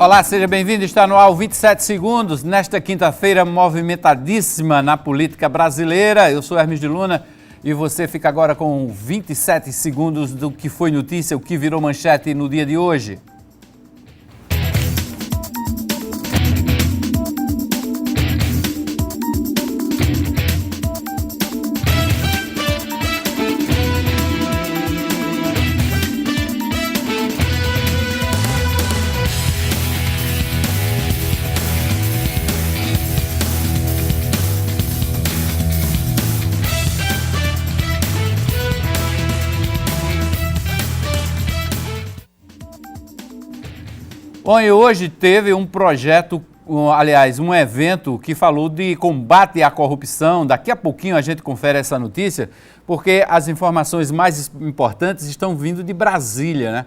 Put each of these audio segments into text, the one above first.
Olá, seja bem-vindo. Está no ar 27 segundos, nesta quinta-feira movimentadíssima na política brasileira. Eu sou Hermes de Luna e você fica agora com 27 segundos do que foi notícia, o que virou manchete no dia de hoje. Bom, e hoje teve um projeto, um evento que falou de combate à corrupção. Daqui a pouquinho a gente confere essa notícia, porque as informações mais importantes estão vindo de Brasília, né?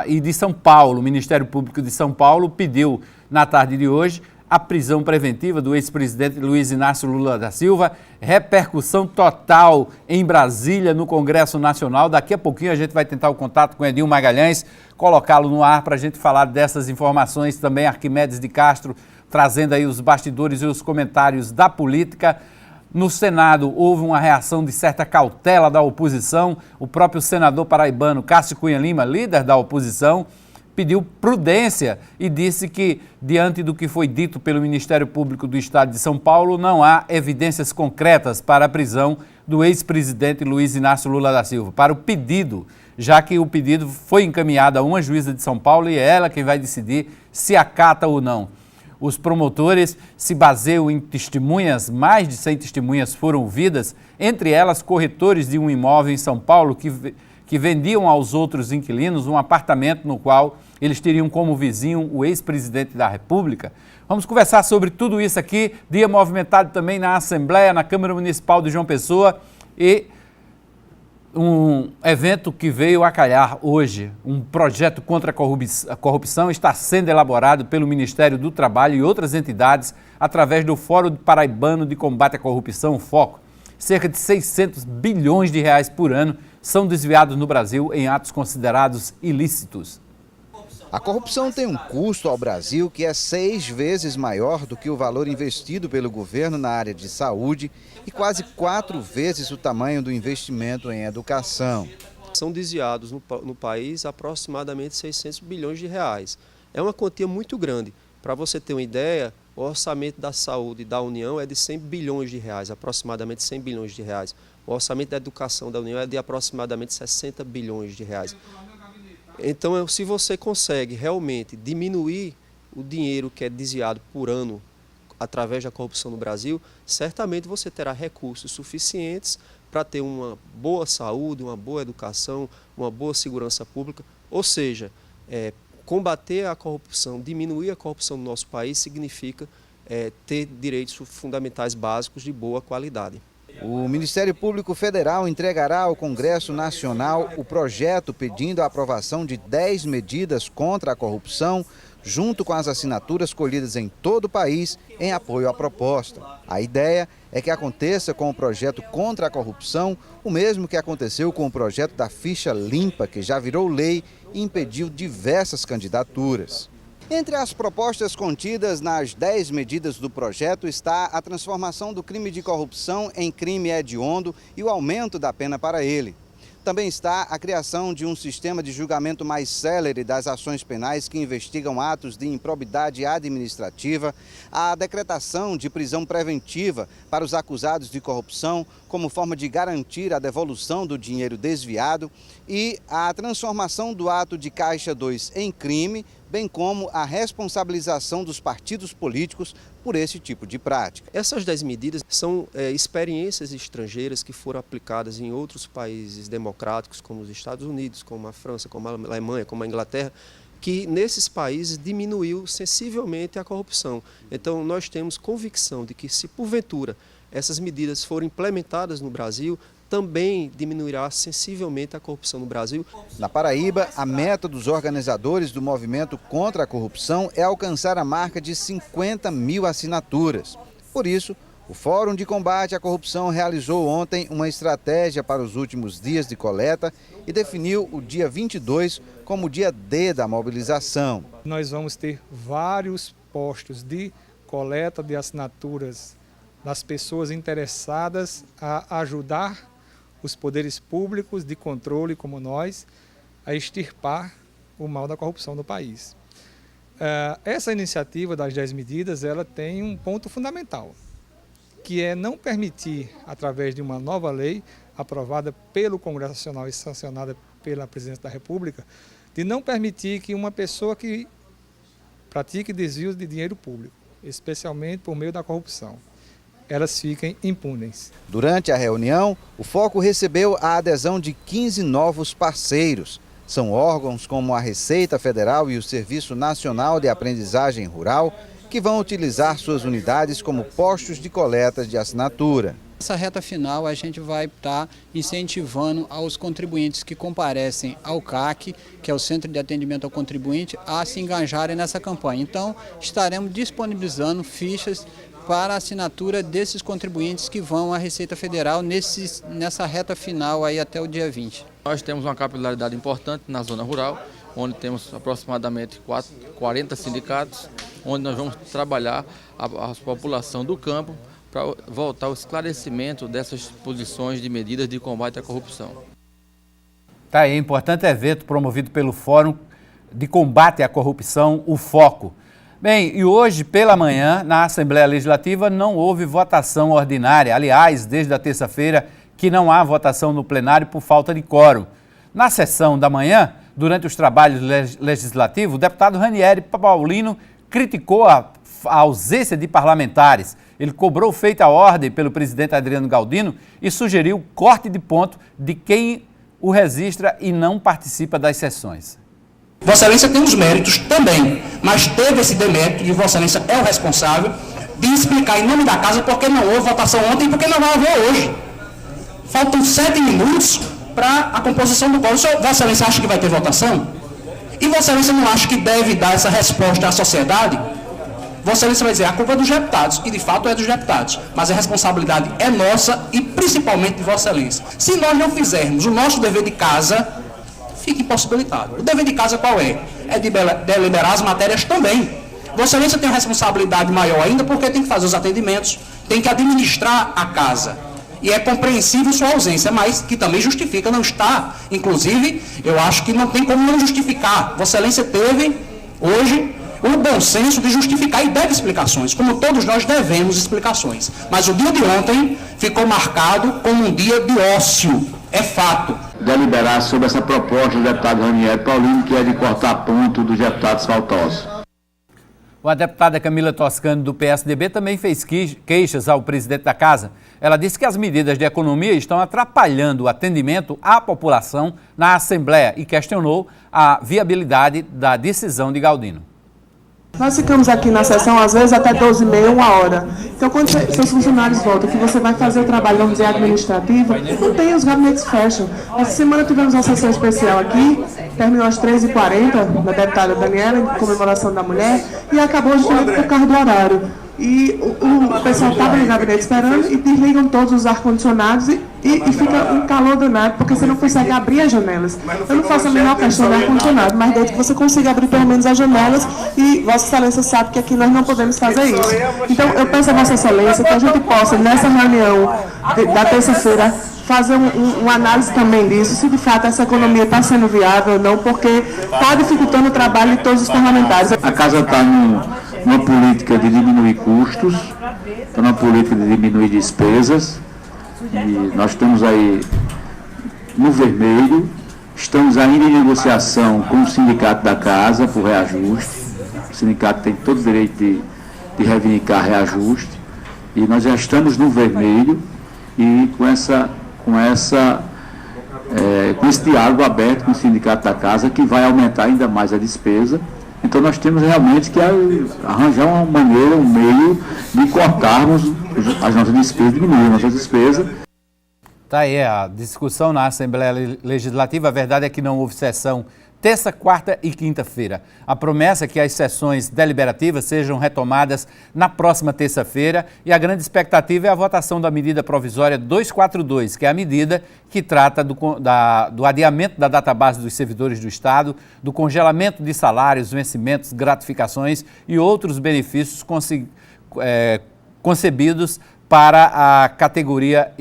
E de São Paulo. O Ministério Público de São Paulo pediu, na tarde de hoje, a prisão preventiva do ex-presidente Luiz Inácio Lula da Silva. Repercussão total em Brasília, no Congresso Nacional. Daqui a pouquinho a gente vai tentar o contato com Edil Magalhães, colocá-lo no ar para a gente falar dessas informações. Também Arquimedes de Castro trazendo aí os bastidores e os comentários da política. No Senado houve uma reação de certa cautela da oposição. O próprio senador paraibano Cássio Cunha Lima, líder da oposição, pediu prudência e disse que, diante do que foi dito pelo Ministério Público do Estado de São Paulo, não há evidências concretas para a prisão do ex-presidente Luiz Inácio Lula da Silva, para o pedido, já que o pedido foi encaminhado a uma juíza de São Paulo e é ela quem vai decidir se acata ou não. Os promotores se baseiam em testemunhas, mais de 100 testemunhas foram ouvidas, entre elas corretores de um imóvel em São Paulo que vendiam aos outros inquilinos um apartamento no qual eles teriam como vizinho o ex-presidente da República. Vamos conversar sobre tudo isso aqui, dia movimentado também na Assembleia, na Câmara Municipal de João Pessoa, e um evento que veio a calhar hoje, um projeto contra a corrupção está sendo elaborado pelo Ministério do Trabalho e outras entidades através do Fórum Paraibano de Combate à Corrupção, FOCO. Cerca de 600 bilhões de reais por ano são desviados no Brasil em atos considerados ilícitos. A corrupção tem um custo ao Brasil que é 6 vezes maior do que o valor investido pelo governo na área de saúde e quase 4 vezes o tamanho do investimento em educação. São desviados no país aproximadamente 600 bilhões de reais. É uma quantia muito grande. Para você ter uma ideia, o orçamento da saúde da União é de 100 bilhões de reais, aproximadamente 100 bilhões de reais. O orçamento da educação da União é de aproximadamente 60 bilhões de reais. Então, se você consegue realmente diminuir o dinheiro que é desviado por ano através da corrupção no Brasil, certamente você terá recursos suficientes para ter uma boa saúde, uma boa educação, uma boa segurança pública. Ou seja, combater a corrupção, diminuir a corrupção no nosso país significa ter direitos fundamentais básicos de boa qualidade. O Ministério Público Federal entregará ao Congresso Nacional o projeto pedindo a aprovação de 10 medidas contra a corrupção, junto com as assinaturas colhidas em todo o país em apoio à proposta. A ideia é que aconteça com o projeto contra a corrupção o mesmo que aconteceu com o projeto da ficha limpa, que já virou lei e impediu diversas candidaturas. Entre as propostas contidas nas 10 medidas do projeto está a transformação do crime de corrupção em crime hediondo e o aumento da pena para ele. Também está a criação de um sistema de julgamento mais célere das ações penais que investigam atos de improbidade administrativa, a decretação de prisão preventiva para os acusados de corrupção como forma de garantir a devolução do dinheiro desviado e a transformação do ato de Caixa 2 em crime, bem como a responsabilização dos partidos políticos por esse tipo de prática. Essas 10 medidas são experiências estrangeiras que foram aplicadas em outros países democráticos, como os Estados Unidos, como a França, como a Alemanha, como a Inglaterra, que nesses países diminuiu sensivelmente a corrupção. Então nós temos convicção de que, se porventura essas medidas forem implementadas no Brasil, também diminuirá sensivelmente a corrupção no Brasil. Na Paraíba, a meta dos organizadores do movimento contra a corrupção é alcançar a marca de 50 mil assinaturas. Por isso, O Fórum de Combate à Corrupção realizou ontem uma estratégia para os últimos dias de coleta e definiu o dia 22 como o dia D da mobilização. Nós vamos ter vários postos de coleta de assinaturas das pessoas interessadas a ajudar os poderes públicos de controle como nós a extirpar o mal da corrupção no país. Essa iniciativa das 10 medidas, ela tem um ponto fundamental, que é não permitir, através de uma nova lei aprovada pelo Congresso Nacional e sancionada pela Presidência da República, de não permitir que uma pessoa que pratique desvios de dinheiro público, especialmente por meio da corrupção, elas fiquem impunes. Durante a reunião, o Foco recebeu a adesão de 15 novos parceiros. São órgãos como a Receita Federal e o Serviço Nacional de Aprendizagem Rural, que vão utilizar suas unidades como postos de coleta de assinatura. Nessa reta final, a gente vai estar incentivando aos contribuintes que comparecem ao CAC, que é o Centro de Atendimento ao Contribuinte, a se engajarem nessa campanha. Então, estaremos disponibilizando fichas para a assinatura desses contribuintes que vão à Receita Federal nessa reta final aí até o dia 20. Nós temos uma capilaridade importante na zona rural, onde temos aproximadamente 40 sindicatos, onde nós vamos trabalhar a população do campo para voltar ao esclarecimento dessas posições de medidas de combate à corrupção. Tá aí, importante evento promovido pelo Fórum de Combate à Corrupção, o FOCO. Bem, e hoje pela manhã, na Assembleia Legislativa, não houve votação ordinária. Aliás, desde a terça-feira que não há votação no plenário por falta de quórum. Na sessão da manhã, durante os trabalhos legislativos, o deputado Ranieri Paulino criticou a ausência de parlamentares. Ele cobrou feita a ordem pelo presidente Adriano Galdino e sugeriu corte de ponto de quem o registra e não participa das sessões. Vossa Excelência tem os méritos também, mas teve esse demérito de Vossa Excelência é o responsável de explicar em nome da casa por que não houve votação ontem e por que não vai haver hoje. Faltam 7 minutos para a composição do quórum. Vossa Excelência acha que vai ter votação? E Vossa Excelência não acha que deve dar essa resposta à sociedade? Vossa Excelência vai dizer, a culpa é dos deputados, e de fato é dos deputados, mas a responsabilidade é nossa e principalmente de Vossa Excelência. Se nós não fizermos o nosso dever de casa, fica impossibilitado. O dever de casa qual é? É de deliberar as matérias também. Vossa Excelência tem uma responsabilidade maior ainda porque tem que fazer os atendimentos, tem que administrar a casa. E é compreensível sua ausência, mas que também justifica não estar. Inclusive, eu acho que não tem como não justificar. Vossa Excelência teve, hoje, o bom senso de justificar e deve explicações, como todos nós devemos explicações. Mas o dia de ontem ficou marcado como um dia de ócio, é fato. Deliberar sobre essa proposta do deputado Ranieri Paulino, que é de cortar ponto dos deputados faltosos. A deputada Camila Toscano, do PSDB, também fez queixas ao presidente da Casa. Ela disse que as medidas de economia estão atrapalhando o atendimento à população na Assembleia e questionou a viabilidade da decisão de Galdino. Nós ficamos aqui na sessão, às vezes, até 12h30, 1h. Então, quando seus funcionários voltam, que você vai fazer o trabalho, vamos dizer, administrativo, não tem, os gabinetes fecham. Essa semana tivemos uma sessão especial aqui, terminou às 13h40, da deputada Daniela, em comemoração da mulher, e acabou justamente por causa do horário. E o pessoal estava no gabinete esperando e desligam todos os ar-condicionados e fica um calor danado, porque você não consegue abrir as janelas. Eu não faço a menor questão do ar-condicionado, mas desde que você consiga abrir pelo menos as janelas, e Vossa Excelência sabe que aqui nós não podemos fazer isso. Então, eu peço a Vossa Excelência que a gente possa, nessa reunião da terça-feira, fazer uma análise também disso, se de fato essa economia está sendo viável ou não, porque está dificultando o trabalho de todos os parlamentares. A Casa está numa política de diminuir custos, está numa política de diminuir despesas, e nós estamos aí no vermelho, estamos ainda em negociação com o sindicato da Casa por reajuste. O sindicato tem todo o direito de reivindicar reajuste, e nós já estamos no vermelho e com esse diálogo aberto com o sindicato da Casa, que vai aumentar ainda mais a despesa. Então nós temos realmente que arranjar uma maneira, um meio de cortarmos as nossas despesas, diminuir as nossas despesas. Tá aí a discussão na Assembleia Legislativa. A verdade é que não houve sessão terça, quarta e quinta-feira. A promessa é que as sessões deliberativas sejam retomadas na próxima terça-feira e a grande expectativa é a votação da medida provisória 242, que é a medida que trata do adiamento da database dos servidores do Estado, do congelamento de salários, vencimentos, gratificações e outros benefícios concebidos para a categoria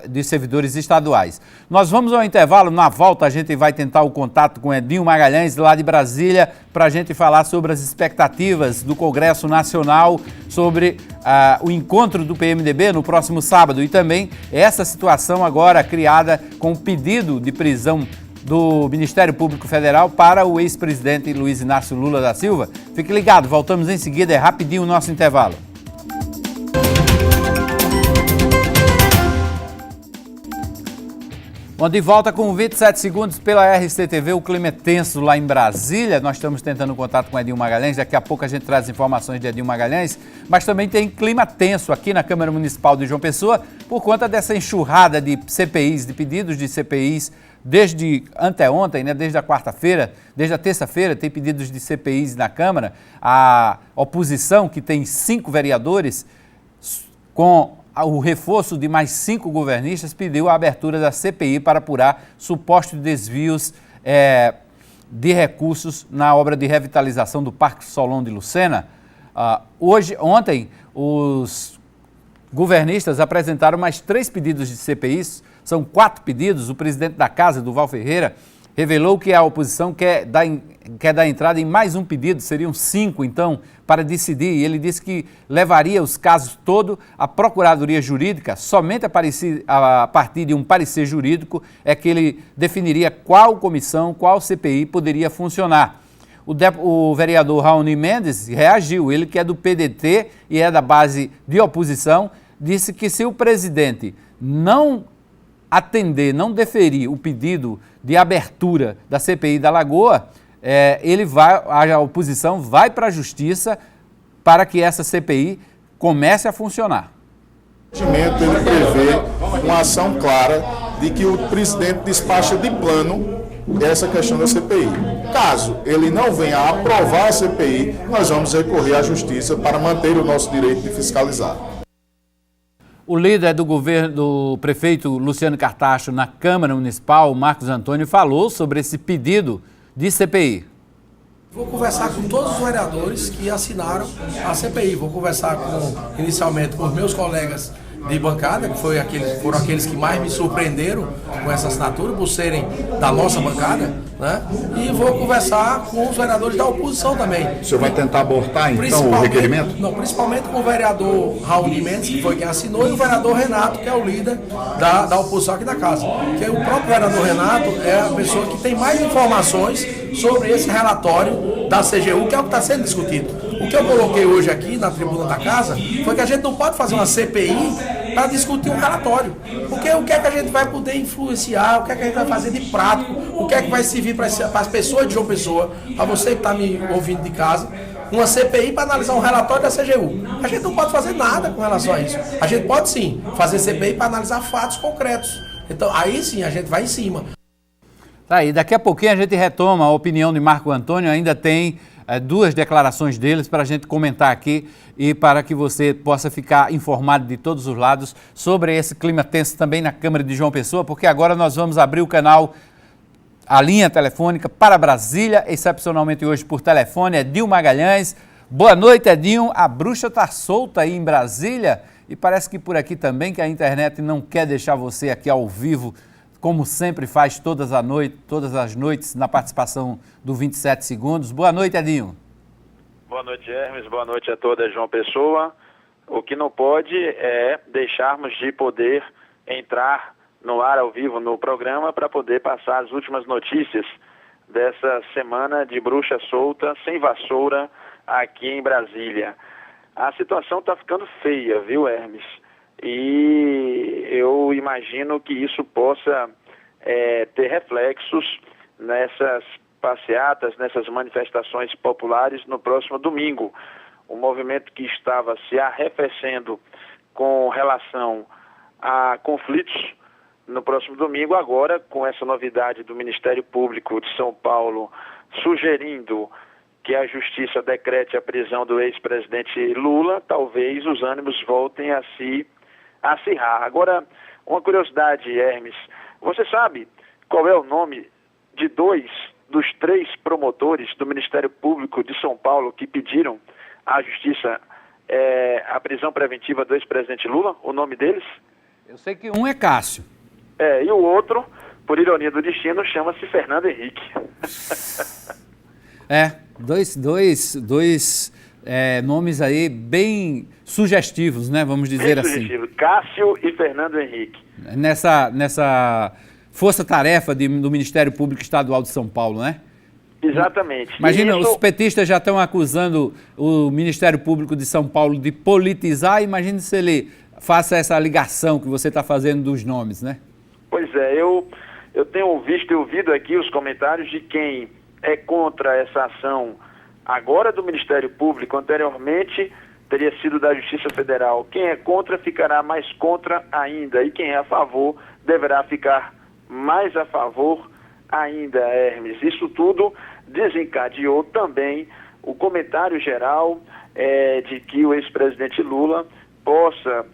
de servidores estaduais. Nós vamos ao intervalo, na volta a gente vai tentar o contato com Edinho Magalhães, lá de Brasília, para a gente falar sobre as expectativas do Congresso Nacional, sobre o encontro do PMDB no próximo sábado e também essa situação agora criada com o pedido de prisão do Ministério Público Federal para o ex-presidente Luiz Inácio Lula da Silva. Fique ligado, voltamos em seguida, é rapidinho o nosso intervalo. Bom, de volta com 27 segundos pela RCTV, o clima é tenso lá em Brasília. Nós estamos tentando contato com Edinho Magalhães, daqui a pouco a gente traz informações de Edinho Magalhães, mas também tem clima tenso aqui na Câmara Municipal de João Pessoa por conta dessa enxurrada de CPIs, de pedidos de CPIs, desde anteontem, né, desde a quarta-feira, desde a terça-feira, tem pedidos de CPIs na Câmara. A oposição, que tem 5 vereadores, com o reforço de mais 5 governistas, pediu a abertura da CPI para apurar supostos desvios de recursos na obra de revitalização do Parque Solon de Lucena. Ontem, os governistas apresentaram mais 3 pedidos de CPIs, são 4 pedidos. O presidente da Casa, Duval Ferreira, revelou que a oposição quer dar entrada em mais um pedido, seriam 5, então, para decidir. E ele disse que levaria os casos todos à Procuradoria Jurídica, somente a partir de um parecer jurídico é que ele definiria qual comissão, qual CPI poderia funcionar. O vereador Raoni Mendes reagiu, ele que é do PDT e é da base de oposição, disse que se o presidente não atender, não deferir o pedido de abertura da CPI da Lagoa, a oposição vai para a Justiça para que essa CPI comece a funcionar. O regimento ele prevê uma ação clara de que o presidente despacha de plano essa questão da CPI. Caso ele não venha a aprovar a CPI, nós vamos recorrer à Justiça para manter o nosso direito de fiscalizar. O líder do governo, do prefeito Luciano Cartacho na Câmara Municipal, Marcos Antônio, falou sobre esse pedido de CPI. Vou conversar com todos os vereadores que assinaram a CPI. Vou conversar inicialmente com os meus colegas de bancada, que foram aqueles que mais me surpreenderam com essa assinatura, por serem da nossa bancada, né? E vou conversar com os vereadores da oposição também. O senhor vai tentar abortar, então, o requerimento? Não, principalmente com o vereador Raoni Mendes, que foi quem assinou, e o vereador Renato, que é o líder da oposição aqui da casa. Que o próprio vereador Renato é a pessoa que tem mais informações sobre esse relatório da CGU, que é o que está sendo discutido. O que eu coloquei hoje aqui na tribuna da casa foi que a gente não pode fazer uma CPI para discutir um relatório. Porque o que é que a gente vai poder influenciar, o que é que a gente vai fazer de prático, o que é que vai servir para as pessoas de João Pessoa, para você que está me ouvindo de casa, uma CPI para analisar um relatório da CGU. A gente não pode fazer nada com relação a isso. A gente pode sim fazer CPI para analisar fatos concretos. Então aí sim a gente vai em cima. Tá aí, daqui a pouquinho a gente retoma a opinião de Marco Antônio, ainda tem 2 declarações deles para a gente comentar aqui e para que você possa ficar informado de todos os lados sobre esse clima tenso também na Câmara de João Pessoa, porque agora nós vamos abrir o canal, a linha telefônica para Brasília, excepcionalmente hoje por telefone, Edinho Magalhães. Boa noite, Edinho. A bruxa está solta aí em Brasília e parece que por aqui também, que a internet não quer deixar você aqui ao vivo, como sempre faz todas as noites na participação do 27 Segundos. Boa noite, Edinho. Boa noite, Hermes. Boa noite a toda João Pessoa. O que não pode é deixarmos de poder entrar no ar ao vivo no programa para poder passar as últimas notícias dessa semana de bruxa solta, sem vassoura, aqui em Brasília. A situação está ficando feia, viu, Hermes? E eu imagino que isso possa ter reflexos nessas passeatas, nessas manifestações populares no próximo domingo. Um movimento que estava se arrefecendo com relação a conflitos no próximo domingo, agora com essa novidade do Ministério Público de São Paulo sugerindo que a Justiça decrete a prisão do ex-presidente Lula, talvez os ânimos voltem a se acirrar. Agora, uma curiosidade, Hermes, você sabe qual é o nome de 2 dos 3 promotores do Ministério Público de São Paulo que pediram à Justiça a prisão preventiva do ex-presidente Lula? O nome deles? Eu sei que um é Cássio. E o outro, por ironia do destino, chama-se Fernando Henrique. Dois nomes aí bem sugestivos, né? Vamos dizer assim. Cássio e Fernando Henrique. Nessa força-tarefa do Ministério Público Estadual de São Paulo, né? Exatamente. Imagina, os petistas já estão acusando o Ministério Público de São Paulo de politizar. Imagina se ele faça essa ligação que você está fazendo dos nomes, né? Pois é, eu tenho visto e ouvido aqui os comentários de quem é contra essa ação agora do Ministério Público, anteriormente teria sido da Justiça Federal. Quem é contra ficará mais contra ainda, e quem é a favor deverá ficar mais a favor ainda, Hermes. Isso tudo desencadeou também o comentário geral de que o ex-presidente Lula possa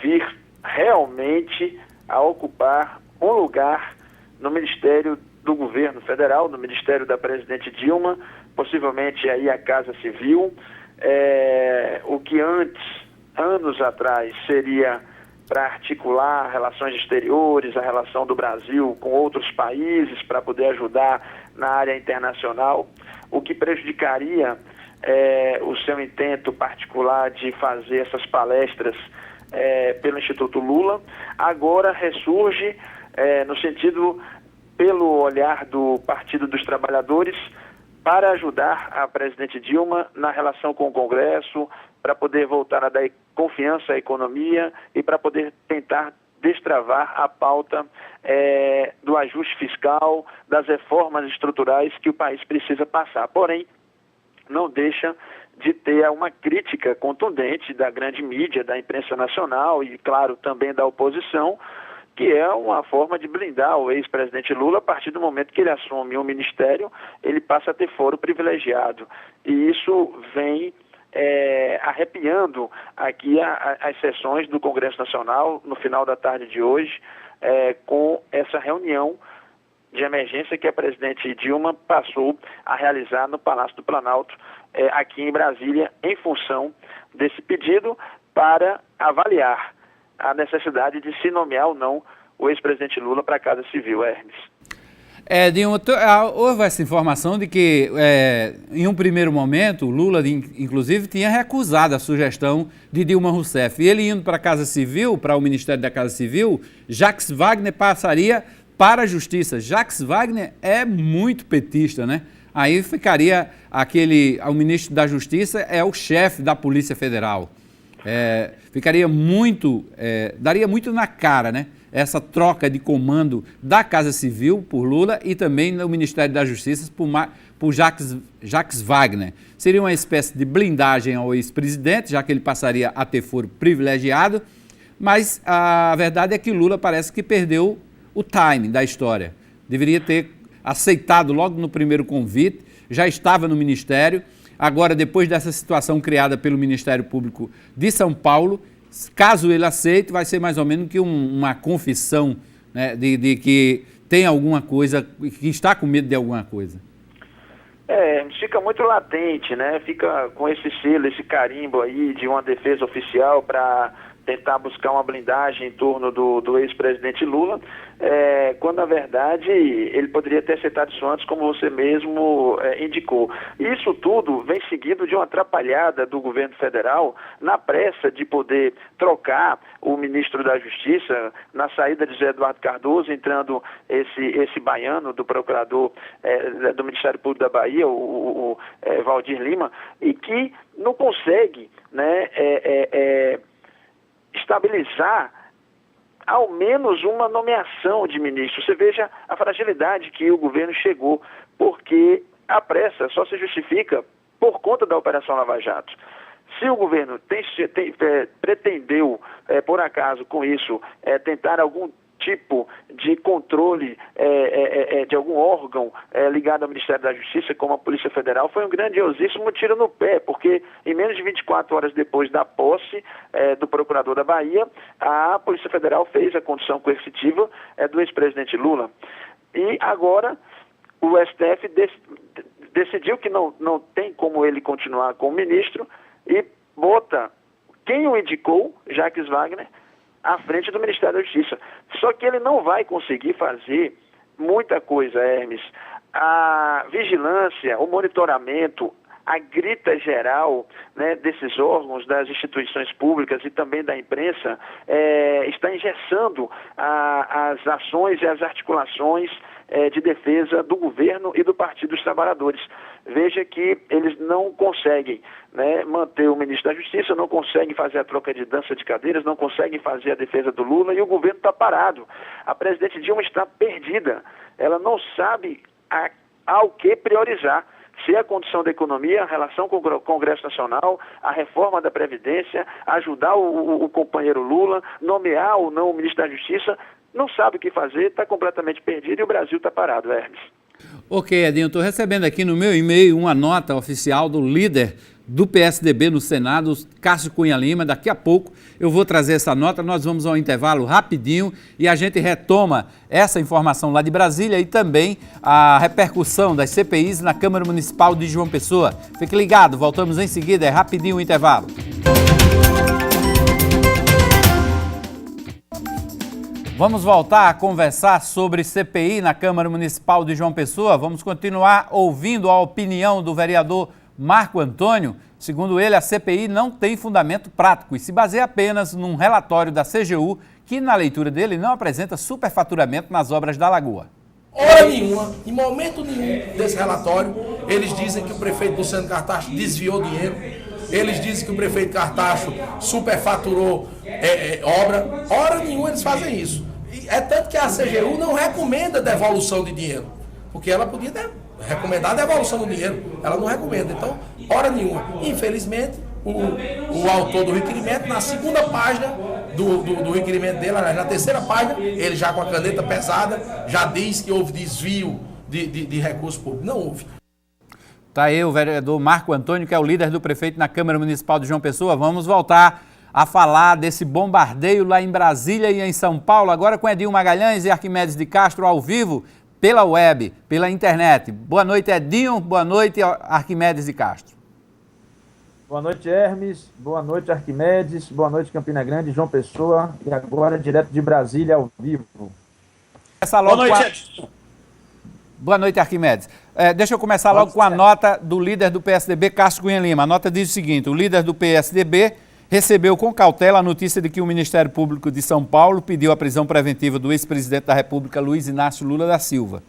vir realmente a ocupar um lugar no Ministério do Governo Federal, no Ministério da Presidente Dilma, possivelmente aí a Casa Civil, o que antes, anos atrás, seria para articular relações exteriores, a relação do Brasil com outros países, para poder ajudar na área internacional, o que prejudicaria o seu intento particular de fazer essas palestras pelo Instituto Lula, agora ressurge no sentido, pelo olhar do Partido dos Trabalhadores, para ajudar a presidente Dilma na relação com o Congresso, para poder voltar a dar confiança à economia e para poder tentar destravar a pauta do ajuste fiscal, das reformas estruturais que o país precisa passar. Porém, não deixa de ter uma crítica contundente da grande mídia, da imprensa nacional e, claro, também da oposição, que é uma forma de blindar o ex-presidente Lula. A partir do momento que ele assume um ministério, ele passa a ter foro privilegiado. E isso vem arrepiando aqui as sessões do Congresso Nacional no final da tarde de hoje, com essa reunião de emergência que a presidente Dilma passou a realizar no Palácio do Planalto, aqui em Brasília, em função desse pedido para avaliar a necessidade de se nomear ou não o ex-presidente Lula para a Casa Civil, Hermes. Houve essa informação de que, em um primeiro momento, o Lula, inclusive, tinha recusado a sugestão de Dilma Rousseff. E ele indo para a Casa Civil, para o Ministério da Casa Civil, Jacques Wagner passaria para a Justiça. Jacques Wagner é muito petista, né? Aí ficaria o ministro da Justiça é o chefe da Polícia Federal. Ficaria muito, daria muito na cara, né? Essa troca de comando da Casa Civil por Lula e também no Ministério da Justiça por Jacques Wagner. Seria uma espécie de blindagem ao ex-presidente, já que ele passaria a ter foro privilegiado, mas a verdade é que Lula parece que perdeu o timing da história. Deveria ter aceitado logo no primeiro convite, já estava no Ministério. Agora, depois dessa situação criada pelo Ministério Público de São Paulo, caso ele aceite, vai ser mais ou menos que uma confissão, né, de que tem alguma coisa, que está com medo de alguma coisa. Fica muito latente, né? Fica com esse selo, esse carimbo aí de uma defesa oficial para tentar buscar uma blindagem em torno do ex-presidente Lula, quando na verdade ele poderia ter aceitado isso antes, como você mesmo indicou. Isso tudo vem seguido de uma atrapalhada do governo federal na pressa de poder trocar o ministro da Justiça, na saída de José Eduardo Cardoso, entrando esse baiano do procurador do Ministério Público da Bahia, o Valdir Lima, e que não consegue, né, estabilizar ao menos uma nomeação de ministro. Você veja a fragilidade que o governo chegou, porque a pressa só se justifica por conta da Operação Lava Jato. Se o governo pretendeu, por acaso, com isso, tentar algum tipo de controle de algum órgão ligado ao Ministério da Justiça, como a Polícia Federal, foi um grandiosíssimo tiro no pé, porque em menos de 24 horas depois da posse do procurador da Bahia, a Polícia Federal fez a condução coercitiva do ex-presidente Lula. E agora o STF decidiu que não tem como ele continuar como ministro e bota quem o indicou, Jacques Wagner, à frente do Ministério da Justiça. Só que ele não vai conseguir fazer muita coisa, Hermes. A vigilância, o monitoramento, a grita geral, né, desses órgãos, das instituições públicas e também da imprensa, está engessando as ações e as articulações de defesa do governo e do Partido dos Trabalhadores. Veja que eles não conseguem, né, manter o ministro da Justiça, não conseguem fazer a troca de dança de cadeiras, não conseguem fazer a defesa do Lula e o governo está parado. A presidente Dilma está perdida. Ela não sabe ao que priorizar. Se a condição da economia, a relação com o Congresso Nacional, a reforma da Previdência, ajudar o companheiro Lula, nomear ou não o ministro da Justiça, não sabe o que fazer, está completamente perdido e o Brasil está parado, Hermes. Ok, Edinho, estou recebendo aqui no meu e-mail uma nota oficial do líder do PSDB no Senado, Cássio Cunha Lima. Daqui a pouco eu vou trazer essa nota, nós vamos ao intervalo rapidinho e a gente retoma essa informação lá de Brasília e também a repercussão das CPIs na Câmara Municipal de João Pessoa. Fique ligado, voltamos em seguida, é rapidinho o intervalo. Vamos voltar a conversar sobre CPI na Câmara Municipal de João Pessoa. Vamos continuar ouvindo a opinião do vereador Marco Antônio. Segundo ele, a CPI não tem fundamento prático e se baseia apenas num relatório da CGU que, na leitura dele, não apresenta superfaturamento nas obras da Lagoa. Hora nenhuma, em momento nenhum desse relatório, eles dizem que o prefeito Luciano Cartacho desviou dinheiro, eles dizem que o prefeito Cartacho superfaturou obra. Hora nenhuma eles fazem isso. É tanto que a CGU não recomenda devolução de dinheiro, porque ela podia recomendar a devolução do dinheiro, ela não recomenda. Então, hora nenhuma. Infelizmente, o autor do requerimento, na segunda página do requerimento dele, na terceira página, ele já com a caneta pesada, já diz que houve desvio de recursos públicos. Não houve. Está aí o vereador Marco Antônio, que é o líder do prefeito na Câmara Municipal de João Pessoa. Vamos voltar a falar desse bombardeio lá em Brasília e em São Paulo, agora com Edinho Magalhães e Arquimedes de Castro ao vivo, pela web, pela internet. Boa noite, Edinho. Boa noite, Arquimedes de Castro. Boa noite, Hermes. Boa noite, Arquimedes. Boa noite, Campina Grande, João Pessoa. E agora, direto de Brasília, ao vivo. Boa noite, Boa noite, Arquimedes. Deixa eu começar logo com a nota do líder do PSDB, Cássio Cunha Lima. A nota diz o seguinte: o líder do PSDB recebeu com cautela a notícia de que o Ministério Público de São Paulo pediu a prisão preventiva do ex-presidente da República, Luiz Inácio Lula da Silva,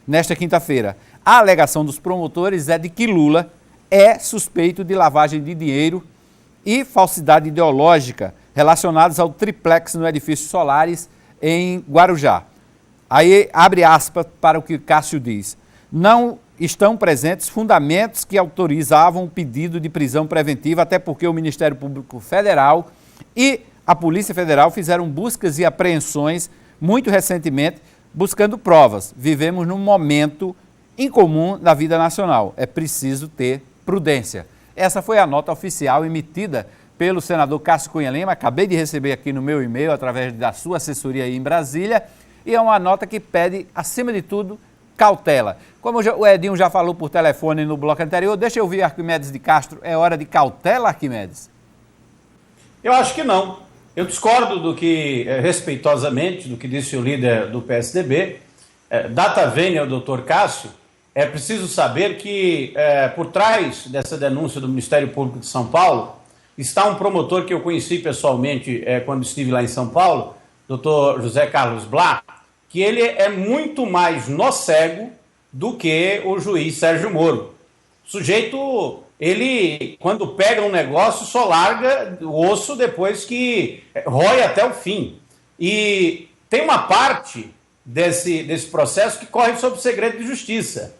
nesta quinta-feira. A alegação dos promotores é de que Lula é suspeito de lavagem de dinheiro e falsidade ideológica relacionados ao triplex no edifício Solares, em Guarujá. Aí abre aspas para o que Cássio diz. Não estão presentes fundamentos que autorizavam o pedido de prisão preventiva, até porque o Ministério Público Federal e a Polícia Federal fizeram buscas e apreensões muito recentemente, buscando provas. Vivemos num momento incomum da vida nacional. É preciso ter prudência. Essa foi a nota oficial emitida pelo senador Cássio Cunha Lima. Acabei de receber aqui no meu e-mail, através da sua assessoria aí em Brasília, e é uma nota que pede, acima de tudo, cautela. Como o Edinho já falou por telefone no bloco anterior, deixa eu ouvir Arquimedes de Castro. É hora de cautela, Arquimedes? Eu acho que não. Eu discordo do que, respeitosamente, do que disse o líder do PSDB. Data vênia, o doutor Cássio, é preciso saber que por trás dessa denúncia do Ministério Público de São Paulo está um promotor que eu conheci pessoalmente quando estive lá em São Paulo, doutor José Carlos Blá, que ele é muito mais cego do que o juiz Sérgio Moro. O sujeito, ele, quando pega um negócio, só larga o osso depois que rói até o fim. E tem uma parte desse processo que corre sob o segredo de justiça.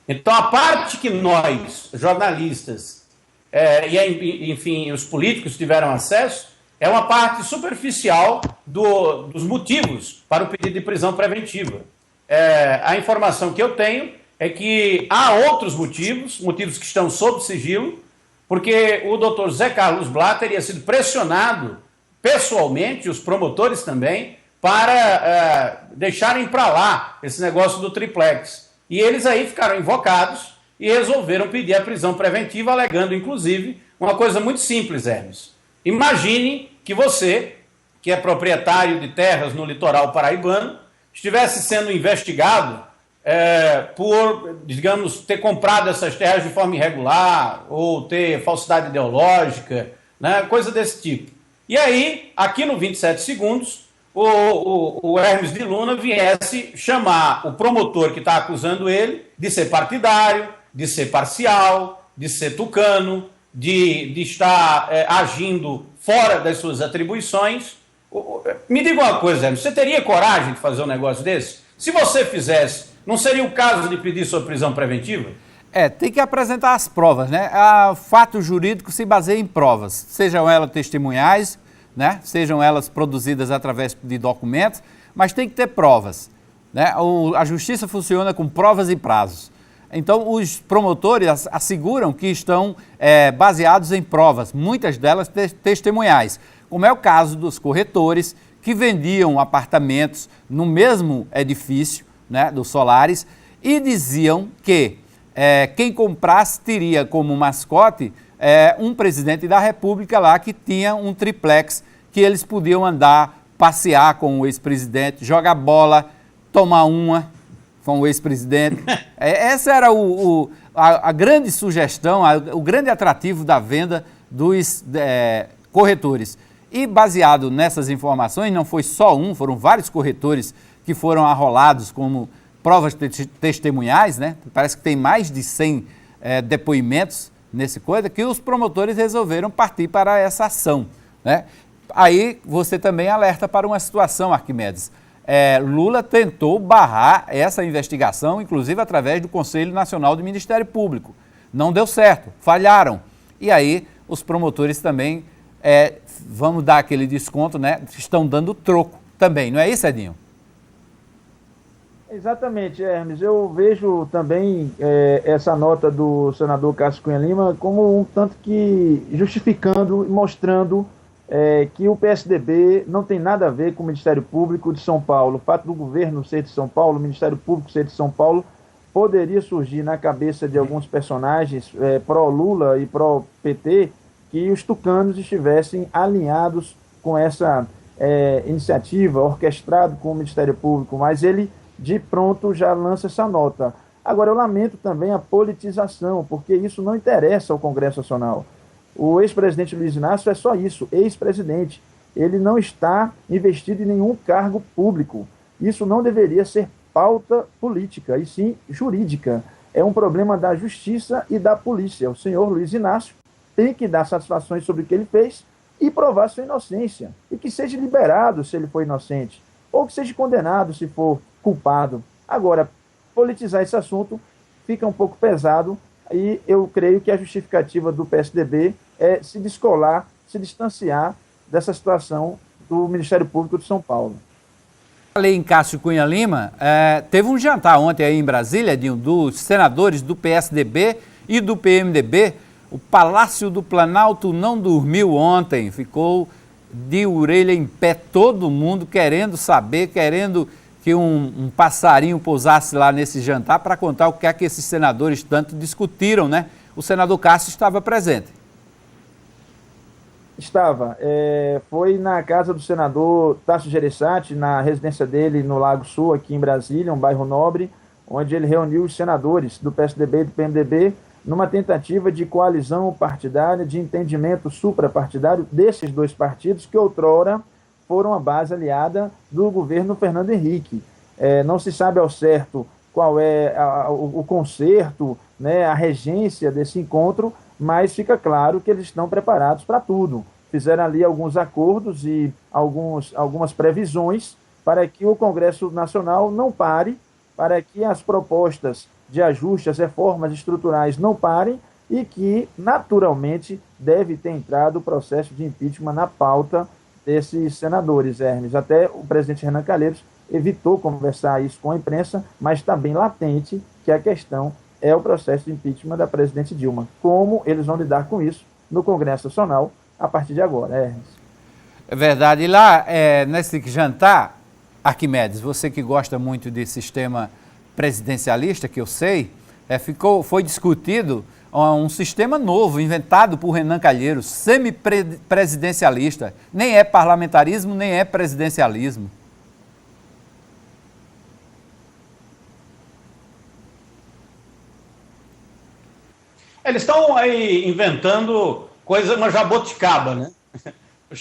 Então, a parte que nós, jornalistas, e enfim, os políticos tiveram acesso, é uma parte superficial dos motivos para o pedido de prisão preventiva. A informação que eu tenho é que há outros motivos que estão sob sigilo, porque o doutor Zé Carlos Blatt teria sido pressionado pessoalmente, os promotores também, para deixarem para lá esse negócio do triplex. E eles aí ficaram invocados e resolveram pedir a prisão preventiva, alegando, inclusive, uma coisa muito simples, Hermes. Imagine que você, que é proprietário de terras no litoral paraibano, estivesse sendo investigado por, digamos, ter comprado essas terras de forma irregular ou ter falsidade ideológica, né, coisa desse tipo. E aí, aqui no 27 segundos, o Hermes de Luna viesse chamar o promotor que está acusando ele de ser partidário, de ser parcial, de ser tucano, de estar agindo fora das suas atribuições. Me diga uma coisa, Hermes, você teria coragem de fazer um negócio desse? Se você fizesse, não seria o caso de pedir sua prisão preventiva? Tem que apresentar as provas, né? O fato jurídico se baseia em provas, sejam elas testemunhais, né? Sejam elas produzidas através de documentos, mas tem que ter provas, né? A justiça funciona com provas e prazos. Então, os promotores asseguram que estão baseados em provas, muitas delas testemunhais, como é o caso dos corretores que vendiam apartamentos no mesmo edifício, né, dos Solares, e diziam que quem comprasse teria como mascote um presidente da República lá que tinha um triplex que eles podiam andar, passear com o ex-presidente, jogar bola, tomar uma com o ex-presidente. Essa era a grande sugestão, o grande atrativo da venda dos corretores. E baseado nessas informações, não foi só um, foram vários corretores que foram arrolados como provas testemunhais, né? Parece que tem mais de 100 depoimentos nesse coisa, que os promotores resolveram partir para essa ação, né? Aí você também alerta para uma situação, Arquimedes. Lula tentou barrar essa investigação, inclusive através do Conselho Nacional do Ministério Público. Não deu certo, falharam. E aí os promotores também, vamos dar aquele desconto, né? Estão dando troco também, não é isso, Edinho? Exatamente, Hermes. Eu vejo também essa nota do senador Cássio Cunha Lima como um tanto que justificando e mostrando que o PSDB não tem nada a ver com o Ministério Público de São Paulo. O fato do governo ser de São Paulo, o Ministério Público ser de São Paulo, poderia surgir na cabeça de alguns personagens pró-Lula e pró-PT que os tucanos estivessem alinhados com essa iniciativa, orquestrado com o Ministério Público, mas ele de pronto já lança essa nota. Agora, eu lamento também a politização, porque isso não interessa ao Congresso Nacional. O ex-presidente Luiz Inácio é só isso, ex-presidente. Ele não está investido em nenhum cargo público. Isso não deveria ser pauta política, e sim jurídica. É um problema da justiça e da polícia. O senhor Luiz Inácio tem que dar satisfações sobre o que ele fez e provar sua inocência. E que seja liberado se ele for inocente, ou que seja condenado se for culpado. Agora, politizar esse assunto fica um pouco pesado e eu creio que a justificativa do PSDB é se descolar, se distanciar dessa situação do Ministério Público de São Paulo. Falei em Cássio Cunha Lima, teve um jantar ontem aí em Brasília, Edinho, dos senadores do PSDB e do PMDB. O Palácio do Planalto não dormiu ontem, ficou de orelha em pé, todo mundo querendo saber, querendo que um passarinho pousasse lá nesse jantar para contar o que é que esses senadores tanto discutiram, né? O senador Cássio estava presente. Estava. Foi na casa do senador Tasso Gereissati, na residência dele no Lago Sul, aqui em Brasília, um bairro nobre, onde ele reuniu os senadores do PSDB e do PMDB numa tentativa de coalizão partidária, de entendimento suprapartidário desses dois partidos que outrora foram a base aliada do governo Fernando Henrique. Não se sabe ao certo qual é o concerto, né, a regência desse encontro, mas fica claro que eles estão preparados para tudo. Fizeram ali alguns acordos e algumas previsões para que o Congresso Nacional não pare, para que as propostas de ajuste, as reformas estruturais não parem e que, naturalmente, deve ter entrado o processo de impeachment na pauta desses senadores, Hermes. Até o presidente Renan Calheiros evitou conversar isso com a imprensa, mas está bem latente que a questão é o processo de impeachment da presidente Dilma. Como eles vão lidar com isso no Congresso Nacional a partir de agora, Hermes? É verdade. E lá, nesse jantar, Arquimedes, você que gosta muito de sistema presidencialista, que eu sei, foi discutido um sistema novo, inventado por Renan Calheiros, semipresidencialista. Nem é parlamentarismo, nem é presidencialismo. Eles estão aí inventando uma jaboticaba, né? Eu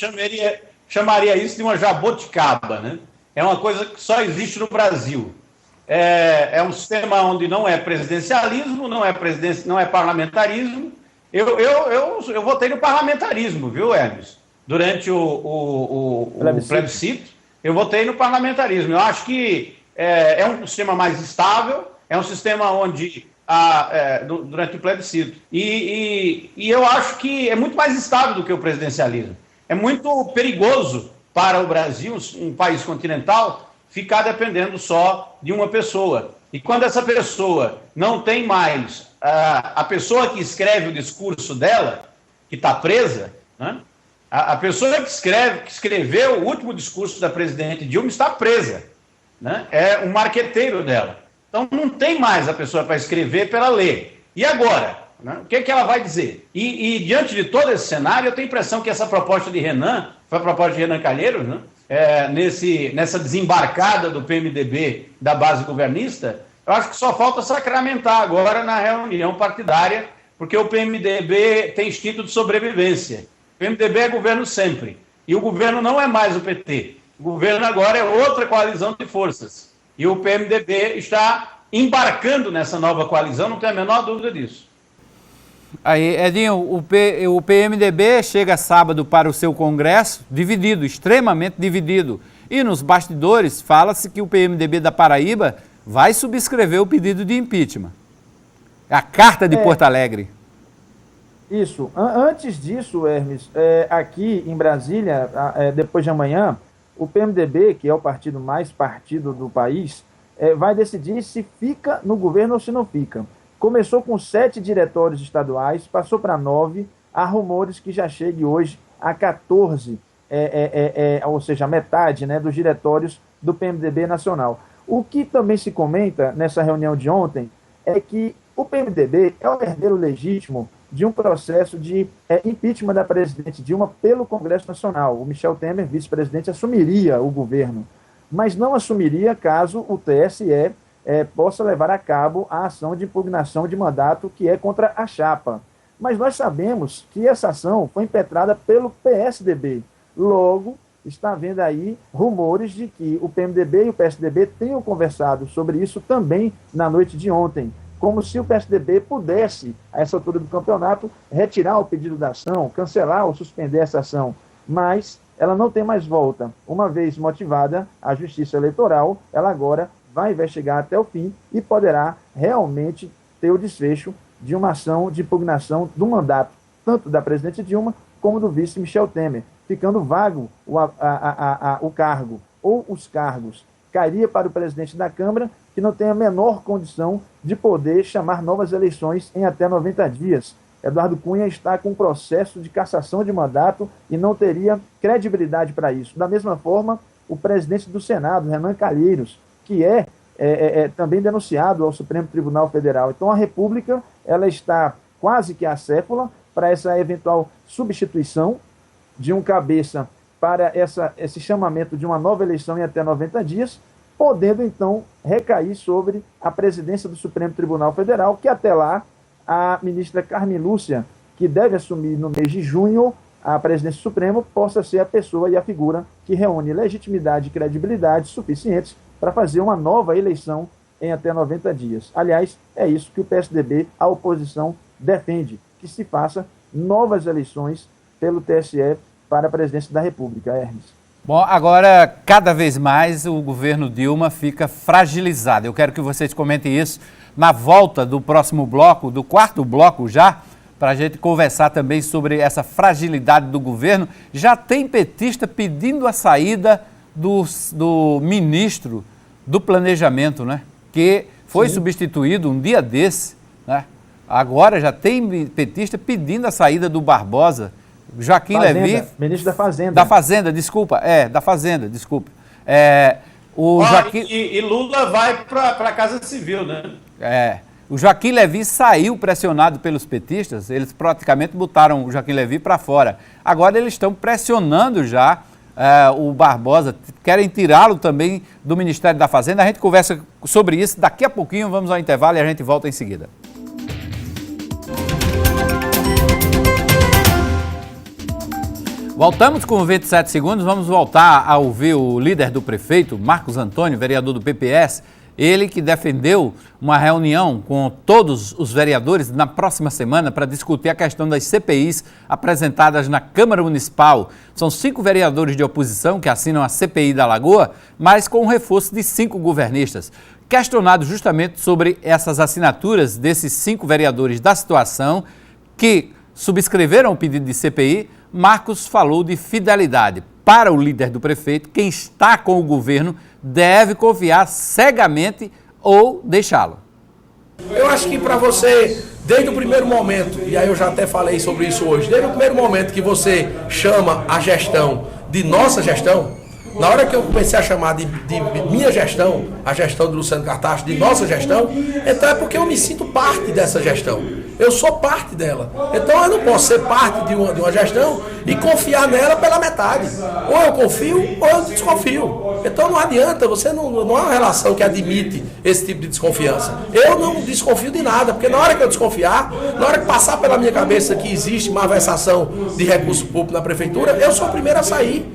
chamaria isso de uma jaboticaba, né? É uma coisa que só existe no Brasil. É um sistema onde não é presidencialismo, não é parlamentarismo. Eu votei no parlamentarismo, viu, Hermes? Durante o plebiscito, eu votei no parlamentarismo. Eu acho que é um sistema mais estável, é um sistema onde, durante o plebiscito, e eu acho que é muito mais estável do que o presidencialismo. É muito perigoso para o Brasil, um país continental, ficar dependendo só de uma pessoa. E quando essa pessoa não tem mais a pessoa que escreve o discurso dela, que está presa, né? A pessoa que escreveu o último discurso da presidente Dilma está presa, né? É um marqueteiro dela. Então não tem mais a pessoa para escrever, para ela ler. E agora? Né? O que ela vai dizer? E diante de todo esse cenário, eu tenho a impressão que essa proposta de Renan, foi a proposta de Renan Calheiros, né? Nessa desembarcada do PMDB da base governista, eu acho que só falta sacramentar agora na reunião partidária, porque o PMDB tem instinto de sobrevivência. O PMDB é governo sempre. E o governo não é mais o PT. O governo agora é outra coalizão de forças. E o PMDB está embarcando nessa nova coalizão, não tem a menor dúvida disso. Aí, Edinho, o PMDB chega sábado para o seu congresso dividido, extremamente dividido. E nos bastidores fala-se que o PMDB da Paraíba vai subscrever o pedido de impeachment. A carta de Porto Alegre. Isso. Antes disso, Hermes, aqui em Brasília, depois de amanhã, o PMDB, que é o partido mais partido do país, vai decidir se fica no governo ou se não fica. Começou com 7 diretórios estaduais, passou para 9, há rumores que já chegue hoje a 14, ou seja, a metade, né, dos diretórios do PMDB nacional. O que também se comenta nessa reunião de ontem é que o PMDB é o herdeiro legítimo de um processo de impeachment da presidente Dilma pelo Congresso Nacional. O Michel Temer, vice-presidente, assumiria o governo, mas não assumiria caso o TSE possa levar a cabo a ação de impugnação de mandato que é contra a chapa. Mas nós sabemos que essa ação foi impetrada pelo PSDB. Logo, está havendo aí rumores de que o PMDB e o PSDB tenham conversado sobre isso também na noite de ontem, como se o PSDB pudesse, a essa altura do campeonato, retirar o pedido da ação, cancelar ou suspender essa ação. Mas ela não tem mais volta. Uma vez motivada a Justiça Eleitoral, ela agora vai investigar até o fim e poderá realmente ter o desfecho de uma ação de impugnação do mandato, tanto da presidente Dilma como do vice Michel Temer, ficando vago o cargo ou os cargos. Cairia para o presidente da Câmara, que não tem a menor condição de poder chamar novas eleições em até 90 dias. Eduardo Cunha está com um processo de cassação de mandato e não teria credibilidade para isso. Da mesma forma, o presidente do Senado, Renan Calheiros, que é também denunciado ao Supremo Tribunal Federal. Então, a República ela está quase que acéfala para essa eventual substituição de um cabeça para esse chamamento de uma nova eleição em até 90 dias, podendo, então, recair sobre a presidência do Supremo Tribunal Federal, que até lá a ministra Carmen Lúcia, que deve assumir no mês de junho a presidência do Supremo, possa ser a pessoa e a figura que reúne legitimidade e credibilidade suficientes para fazer uma nova eleição em até 90 dias. Aliás, é isso que o PSDB, a oposição, defende, que se faça novas eleições pelo TSE para a presidência da República, Hermes. Bom, agora, cada vez mais, o governo Dilma fica fragilizado. Eu quero que vocês comentem isso na volta do próximo bloco, do quarto bloco já, para a gente conversar também sobre essa fragilidade do governo. Já tem petista pedindo a saída do ministro do Planejamento, né? Que foi substituído um dia desse, né? Agora já tem petista pedindo a saída do Barbosa. Joaquim Levy... Ministro da Fazenda. Da Fazenda, desculpa. Da Fazenda, desculpa. E Lula vai para a Casa Civil, né? O Joaquim Levy saiu pressionado pelos petistas, eles praticamente botaram o Joaquim Levy para fora. Agora eles estão pressionando já o Barbosa, querem tirá-lo também do Ministério da Fazenda. A gente conversa sobre isso daqui a pouquinho, vamos ao intervalo e a gente volta em seguida. Voltamos com 27 segundos, vamos voltar a ouvir o líder do prefeito, Marcos Antônio, vereador do PPS, ele que defendeu uma reunião com todos os vereadores na próxima semana para discutir a questão das CPIs apresentadas na Câmara Municipal. São 5 vereadores de oposição que assinam a CPI da Lagoa, mas com um reforço de 5 governistas. Questionado justamente sobre essas assinaturas desses 5 vereadores da situação que subscreveram o pedido de CPI, Marcos falou de fidelidade. Para o líder do prefeito, quem está com o governo deve confiar cegamente ou deixá-lo. Eu acho que para você, desde o primeiro momento, e aí eu já até falei sobre isso hoje, desde o primeiro momento que você chama a gestão de nossa gestão, na hora que eu comecei a chamar de minha gestão, a gestão do Luciano Cartacho, de nossa gestão, então é porque eu me sinto parte dessa gestão. Eu sou parte dela. Então eu não posso ser parte de uma gestão e confiar nela pela metade. Ou eu confio ou eu desconfio. Então não adianta, você não é uma relação que admite esse tipo de desconfiança. Eu não desconfio de nada, porque na hora que eu desconfiar, na hora que passar pela minha cabeça que existe uma malversação de recurso público na prefeitura, eu sou o primeiro a sair.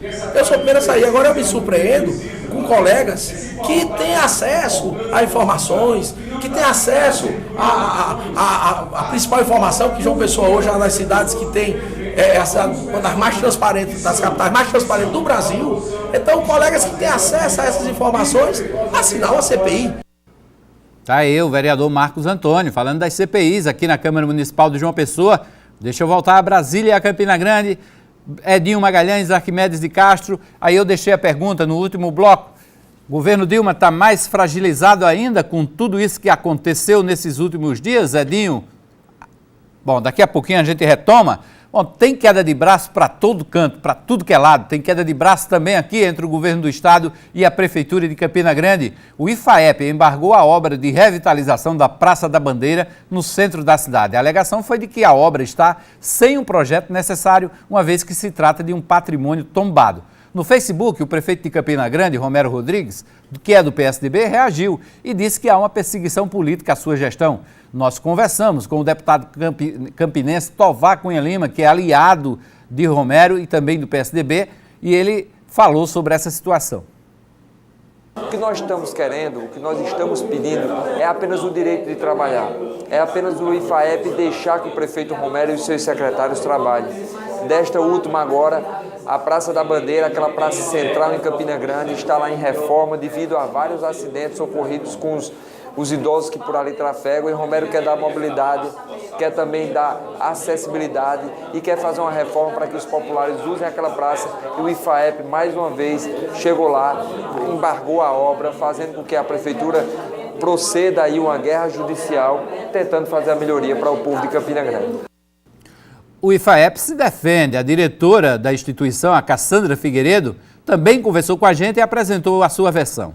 Agora eu me surpreendo com colegas que têm acesso a informações, que têm acesso a principal informação que João Pessoa hoje é uma das cidades que tem uma das mais transparentes, das capitais mais transparentes do Brasil. Então, colegas que têm acesso a essas informações, assinam a CPI. Tá aí o vereador Marcos Antônio, falando das CPIs aqui na Câmara Municipal de João Pessoa. Deixa eu voltar a Brasília e a Campina Grande. Edinho Magalhães, Arquimedes de Castro. Aí eu deixei a pergunta no último bloco. O governo Dilma está mais fragilizado ainda com tudo isso que aconteceu nesses últimos dias, Edinho? Bom, daqui a pouquinho a gente retoma. Bom, tem queda de braço para todo canto, para tudo que é lado. Tem queda de braço também aqui entre o governo do estado e a prefeitura de Campina Grande. O IFAEP embargou a obra de revitalização da Praça da Bandeira no centro da cidade. A alegação foi de que a obra está sem um projeto necessário, uma vez que se trata de um patrimônio tombado. No Facebook, o prefeito de Campina Grande, Romero Rodrigues, que é do PSDB, reagiu e disse que há uma perseguição política à sua gestão. Nós conversamos com o deputado campinense Tovar Cunha Lima, que é aliado de Romero e também do PSDB, e ele falou sobre essa situação. O que nós estamos querendo, o que nós estamos pedindo é apenas o direito de trabalhar. É apenas o IFAEP deixar que o prefeito Romero e os seus secretários trabalhem. Desta última agora, a Praça da Bandeira, aquela praça central em Campina Grande, está lá em reforma devido a vários acidentes ocorridos com os idosos que por ali trafegam, e Romero quer dar mobilidade, quer também dar acessibilidade e quer fazer uma reforma para que os populares usem aquela praça, e o IFAEP mais uma vez chegou lá, embargou a obra, fazendo com que a prefeitura proceda aí uma guerra judicial, tentando fazer a melhoria para o povo de Campina Grande. O IFAEP se defende. A diretora da instituição, a Cassandra Figueiredo, também conversou com a gente e apresentou a sua versão.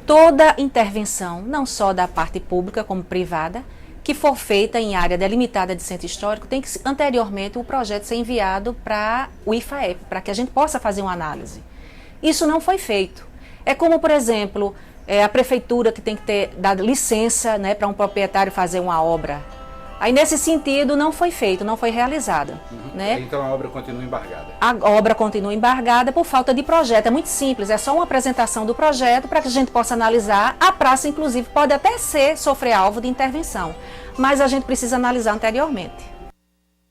Toda intervenção, não só da parte pública como privada, que for feita em área delimitada de centro histórico, tem que anteriormente o projeto ser enviado para o IFAEP, para que a gente possa fazer uma análise. Isso não foi feito. É como, por exemplo, a prefeitura que tem que ter dado licença, né, para um proprietário fazer uma obra. Aí, nesse sentido, não foi feito, não foi realizada. Né? Então a obra continua embargada. A obra continua embargada por falta de projeto. É muito simples, é só uma apresentação do projeto para que a gente possa analisar. A praça, inclusive, pode até sofrer alvo de intervenção, mas a gente precisa analisar anteriormente.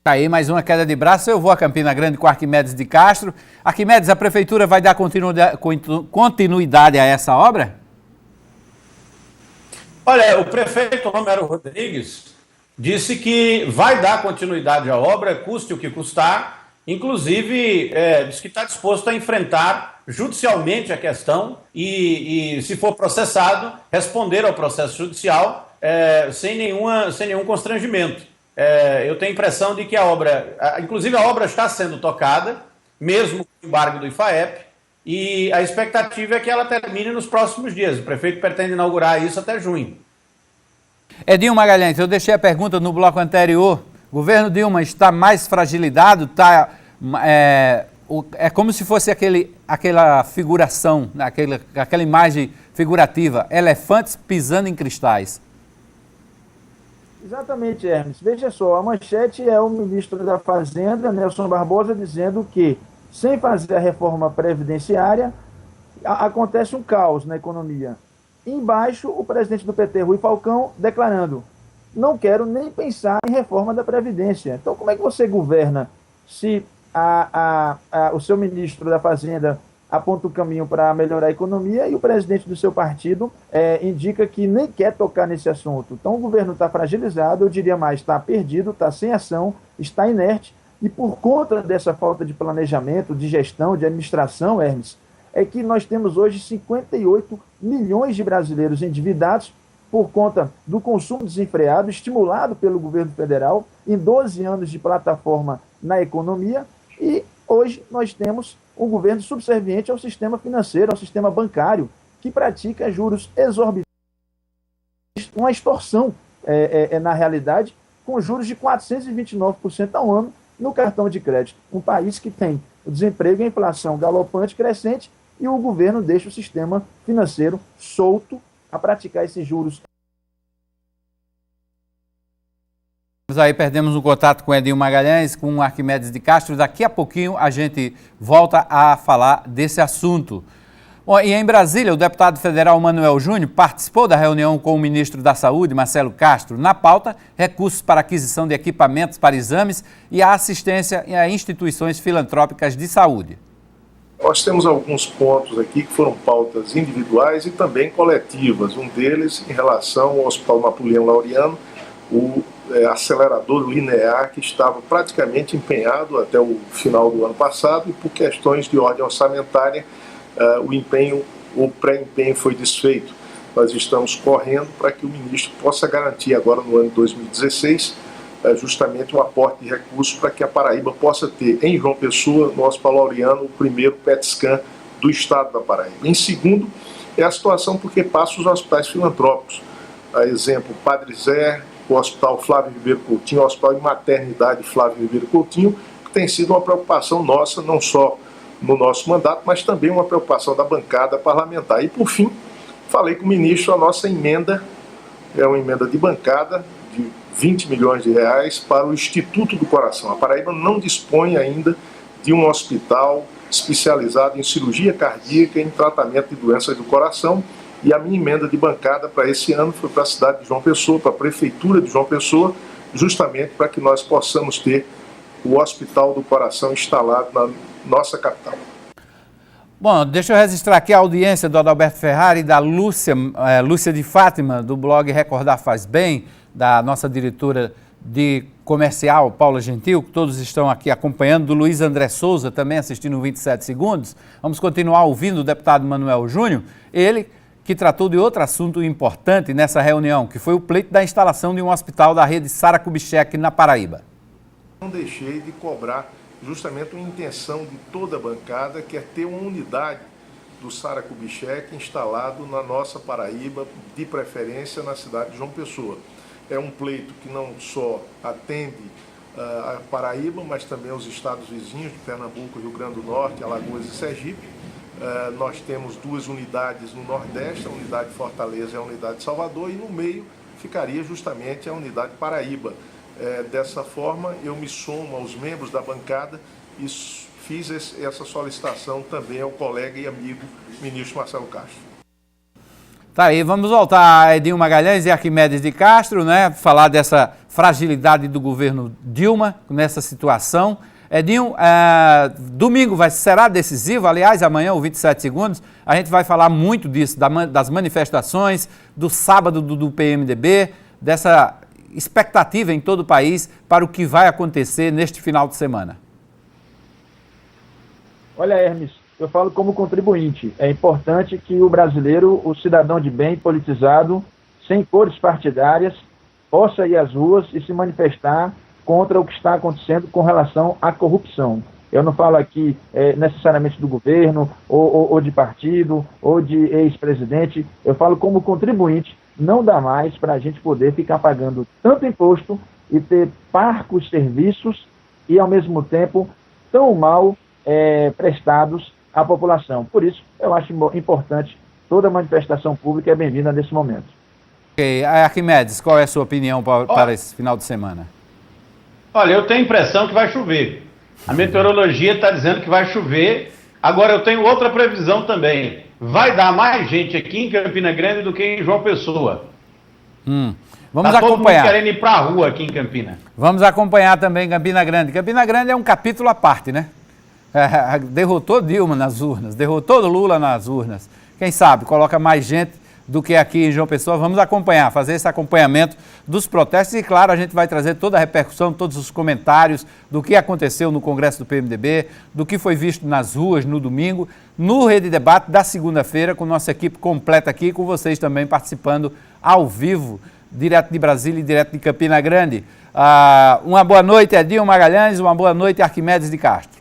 Tá aí mais uma queda de braço. Eu vou a Campina Grande com Arquimedes de Castro. Arquimedes, a prefeitura vai dar continuidade a essa obra? Olha, o prefeito Romero Rodrigues disse que vai dar continuidade à obra, custe o que custar, inclusive diz que está disposto a enfrentar judicialmente a questão e se for processado, responder ao processo judicial sem nenhum constrangimento. Eu tenho a impressão de que inclusive a obra está sendo tocada, mesmo com o embargo do IFAEP, e a expectativa é que ela termine nos próximos dias. O prefeito pretende inaugurar isso até junho. Edinho Magalhães, eu deixei a pergunta no bloco anterior. O governo Dilma está mais fragilizado? É como se fosse aquela figuração, aquela imagem figurativa, elefantes pisando em cristais. Exatamente, Hermes. Veja só, a manchete é o ministro da Fazenda, Nelson Barbosa, dizendo que, sem fazer a reforma previdenciária, acontece um caos na economia. Embaixo, o presidente do PT, Rui Falcão, declarando: não quero nem pensar em reforma da Previdência. Então, como é que você governa se o seu ministro da Fazenda aponta o caminho para melhorar a economia e o presidente do seu partido indica que nem quer tocar nesse assunto? Então, o governo está fragilizado, eu diria mais, está perdido, está sem ação, está inerte, e por conta dessa falta de planejamento, de gestão, de administração, Hermes, é que nós temos hoje 58 milhões de brasileiros endividados por conta do consumo desenfreado, estimulado pelo governo federal, em 12 anos de plataforma na economia, e hoje nós temos um governo subserviente ao sistema financeiro, ao sistema bancário, que pratica juros exorbitantes, uma extorsão, na realidade, com juros de 429% ao ano no cartão de crédito. Um país que tem o desemprego e a inflação galopante crescente, e o governo deixa o sistema financeiro solto a praticar esses juros. Aí perdemos o contato com Edinho Magalhães, com o Arquimedes de Castro. Daqui a pouquinho a gente volta a falar desse assunto. Bom, e em Brasília, o deputado federal Manuel Júnior participou da reunião com o ministro da Saúde, Marcelo Castro. Na pauta, recursos para aquisição de equipamentos para exames e a assistência a instituições filantrópicas de saúde. Nós temos alguns pontos aqui que foram pautas individuais e também coletivas. Um deles em relação ao Hospital Napoleão Laureano, o acelerador linear que estava praticamente empenhado até o final do ano passado, e por questões de ordem orçamentária o pré-empenho foi desfeito. Nós estamos correndo para que o ministro possa garantir agora no ano de 2016 justamente um aporte de recursos para que a Paraíba possa ter em João Pessoa, no Hospital Laureano, o primeiro PET scan do estado da Paraíba. Em segundo, é a situação porque passa os hospitais filantrópicos. A exemplo, Padre Zé, o Hospital Flávio Ribeiro Coutinho, o Hospital de Maternidade Flávio Ribeiro Coutinho, que tem sido uma preocupação nossa, não só no nosso mandato, mas também uma preocupação da bancada parlamentar. E, por fim, falei com o ministro, a nossa emenda é uma emenda de bancada de 20 milhões de reais para o Instituto do Coração. A Paraíba não dispõe ainda de um hospital especializado em cirurgia cardíaca e em tratamento de doenças do coração, e a minha emenda de bancada para esse ano foi para a cidade de João Pessoa, para a Prefeitura de João Pessoa, justamente para que nós possamos ter o Hospital do Coração instalado na nossa capital. Bom, deixa eu registrar aqui a audiência do Adalberto Ferrari e da Lúcia de Fátima, do blog Recordar Faz Bem, da nossa diretora de comercial, Paula Gentil, que todos estão aqui acompanhando, do Luiz André Souza, também assistindo 27 segundos. Vamos continuar ouvindo o deputado Manuel Júnior, ele que tratou de outro assunto importante nessa reunião, que foi o pleito da instalação de um hospital da rede Sara Kubitschek na Paraíba. Não deixei de cobrar justamente uma intenção de toda a bancada, que é ter uma unidade do Sara Kubitschek instalado na nossa Paraíba, de preferência na cidade de João Pessoa. É um pleito que não só atende a Paraíba, mas também os estados vizinhos de Pernambuco, Rio Grande do Norte, Alagoas e Sergipe. Nós temos duas unidades no Nordeste, a unidade Fortaleza e a unidade Salvador, e no meio ficaria justamente a unidade Paraíba. Dessa forma, eu me somo aos membros da bancada e fiz essa solicitação também ao colega e amigo ministro Marcelo Castro. Tá aí, vamos voltar a Edinho Magalhães e Arquimedes de Castro, né? Falar dessa fragilidade do governo Dilma nessa situação. Edinho, domingo será decisivo, aliás, amanhã, o 27 segundos, a gente vai falar muito disso, das manifestações, do sábado do PMDB, dessa expectativa em todo o país para o que vai acontecer neste final de semana? Olha, Hermes, eu falo como contribuinte. É importante que o brasileiro, o cidadão de bem, politizado, sem cores partidárias, possa ir às ruas e se manifestar contra o que está acontecendo com relação à corrupção. Eu não falo aqui necessariamente do governo, ou de partido, ou de ex-presidente. Eu falo como contribuinte. Não dá mais para a gente poder ficar pagando tanto imposto e ter parcos serviços e, ao mesmo tempo, tão mal prestados à população. Por isso, eu acho importante, toda manifestação pública é bem-vinda nesse momento. Ok. Arquimedes, qual é a sua opinião para esse final de semana? Olha, eu tenho a impressão que vai chover. A meteorologia está dizendo que vai chover. Agora, eu tenho outra previsão também. Vai dar mais gente aqui em Campina Grande do que em João Pessoa. Vamos todo acompanhar. mundo querendo ir para a rua aqui em Campina. Vamos acompanhar também Campina Grande. Campina Grande é um capítulo à parte, né? Derrotou Dilma nas urnas, derrotou Lula nas urnas. Quem sabe coloca mais gente do que aqui em João Pessoa. Vamos acompanhar, fazer esse acompanhamento dos protestos e, claro, a gente vai trazer toda a repercussão, todos os comentários do que aconteceu no Congresso do PMDB, do que foi visto nas ruas no domingo, no Rede Debate da segunda-feira, com nossa equipe completa aqui, com vocês também participando ao vivo, direto de Brasília e direto de Campina Grande. Uma boa noite, Edinho Magalhães, uma boa noite, Arquimedes de Castro.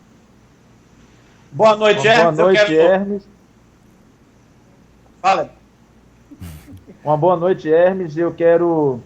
Boa noite, Hermes. Boa noite, Hermes. Fala. Uma boa noite, Hermes. Eu quero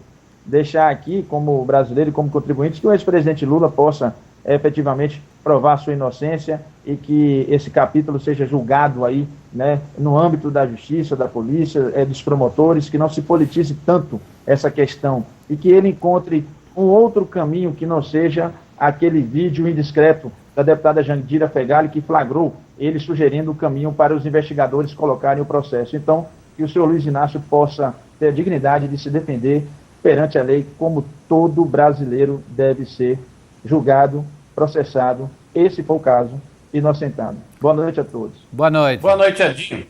deixar aqui, como brasileiro e como contribuinte, que o ex-presidente Lula possa efetivamente provar sua inocência e que esse capítulo seja julgado aí, né, no âmbito da justiça, da polícia, dos promotores, que não se politize tanto essa questão e que ele encontre um outro caminho que não seja aquele vídeo indiscreto da deputada Jandira Fegali, que flagrou ele sugerindo o caminho para os investigadores colocarem o processo. Então, que o senhor Luiz Inácio possa ter a dignidade de se defender perante a lei, como todo brasileiro deve ser julgado, processado, esse for o caso, inocentado. Boa noite a todos. Boa noite. Boa noite, Edinho.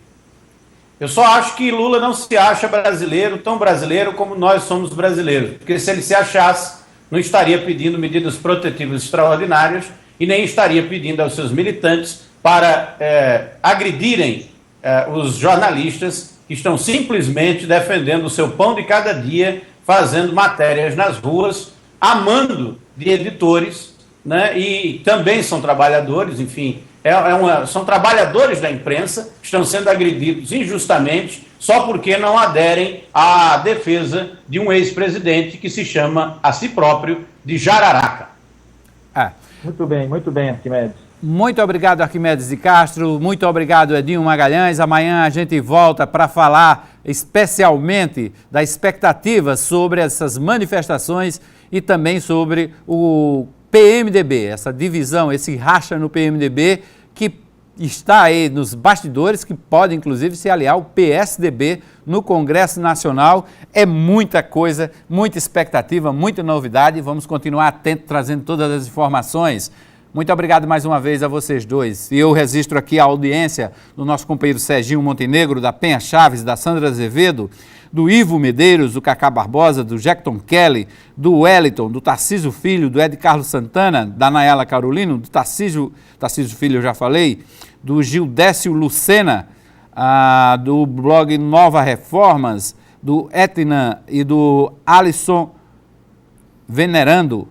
Eu só acho que Lula não se acha brasileiro, tão brasileiro como nós somos brasileiros. Porque se ele se achasse, não estaria pedindo medidas protetivas extraordinárias e nem estaria pedindo aos seus militantes para agredirem os jornalistas que estão simplesmente defendendo o seu pão de cada dia, fazendo matérias nas ruas, amando de editores, né? E também são trabalhadores, enfim, são trabalhadores da imprensa que estão sendo agredidos injustamente só porque não aderem à defesa de um ex-presidente que se chama a si próprio de Jararaca. Muito bem, Arquimedes. Muito obrigado, Arquimedes de Castro. Muito obrigado, Edinho Magalhães. Amanhã a gente volta para falar especialmente da expectativa sobre essas manifestações e também sobre o PMDB, essa divisão, esse racha no PMDB que está aí nos bastidores, que pode inclusive se aliar ao PSDB no Congresso Nacional. É muita coisa, muita expectativa, muita novidade. Vamos continuar atento, trazendo todas as informações. Muito obrigado mais uma vez a vocês dois. E eu registro aqui a audiência do nosso companheiro Serginho Montenegro, da Penha Chaves, da Sandra Azevedo, do Ivo Medeiros, do Cacá Barbosa, do Jackton Kelly, do Wellington, do Tarcísio Filho, do Ed Carlos Santana, da Nayala Carolino, do Tarcísio Filho eu já falei, do Gildécio Lucena, do blog Nova Reformas, do Etna e do Alisson Venerando.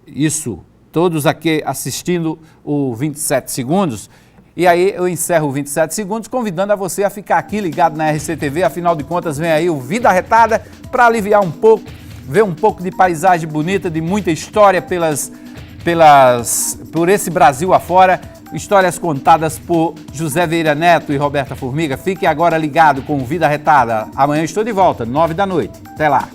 Isso. Todos aqui assistindo o 27 Segundos. E aí eu encerro o 27 Segundos convidando a você a ficar aqui ligado na RCTV. Afinal de contas, vem aí o Vida Retada para aliviar um pouco, ver um pouco de paisagem bonita, de muita história por esse Brasil afora. Histórias contadas por José Vieira Neto e Roberta Formiga. Fique agora ligado com o Vida Retada. Amanhã estou de volta, 9 da noite. Até lá.